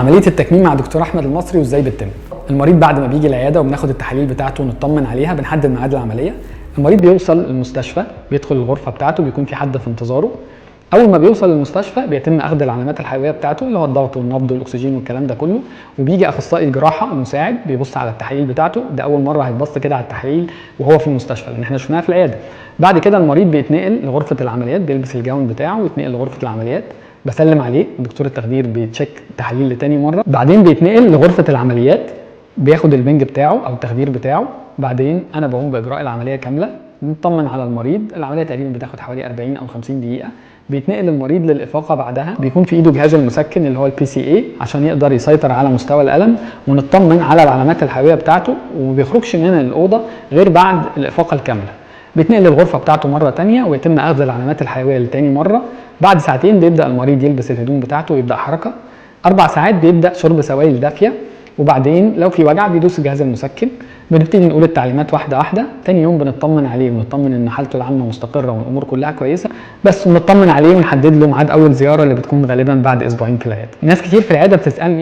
عمليه التكميم مع دكتور احمد المصري وازاي بتتم. المريض بعد ما بيجي العياده وبناخد التحاليل بتاعته ونطمن عليها بنحدد ميعاد العمليه. المريض بيوصل المستشفى، بيدخل الغرفه بتاعته، بيكون في حد في انتظاره. اول ما بيوصل المستشفى بيتم اخذ العلامات الحيويه بتاعته اللي هو الضغط والنبض والاكسجين والكلام ده كله، وبيجي اخصائي الجراحه المساعد بيبص على التحاليل بتاعته. ده اول مره هيتبص كده على التحاليل وهو في المستشفى لان احنا شفناها في العياده. بعد كده المريض بيتنقل لغرفه العمليات، بيلبس الجاون بتاعه ويتنقل لغرفه العمليات. بسلم عليه دكتور التخدير بيتشيك التحاليل لتاني مره، بعدين بيتنقل لغرفه العمليات بياخد البنج بتاعه او التخدير بتاعه. بعدين انا بقوم باجراء العمليه كامله، بنطمن على المريض. العمليه تقريبا بتاخد حوالي 40 او 50 دقيقه. بيتنقل المريض للافاقه بعدها، بيكون في ايده جهاز المسكن اللي هو البي سي اي عشان يقدر يسيطر على مستوى الالم، ونطمن على العلامات الحيويه بتاعته، وما بيخرجش من الاوضه غير بعد الافاقه الكامله. بيتنقل للغرفه بتاعته مره ثانيه ويتم اخذ العلامات الحيويه لتاني مره. بعد ساعتين بيبدا المريض يلبس الهدوم بتاعته ويبدا حركه. 4 ساعات بيبدا شرب سوائل دافيه، وبعدين لو في وجع بيدوس جهاز المسكن. بنبتدي نقول التعليمات واحده واحده. تاني يوم بنطمن عليه ونطمن ان حالته العامه مستقره والامور كلها كويسه، بس ونطمن عليه ونحدد له ميعاد اول زياره اللي بتكون غالبا بعد اسبوعين في العياده. ناس كتير في العياده بتسالني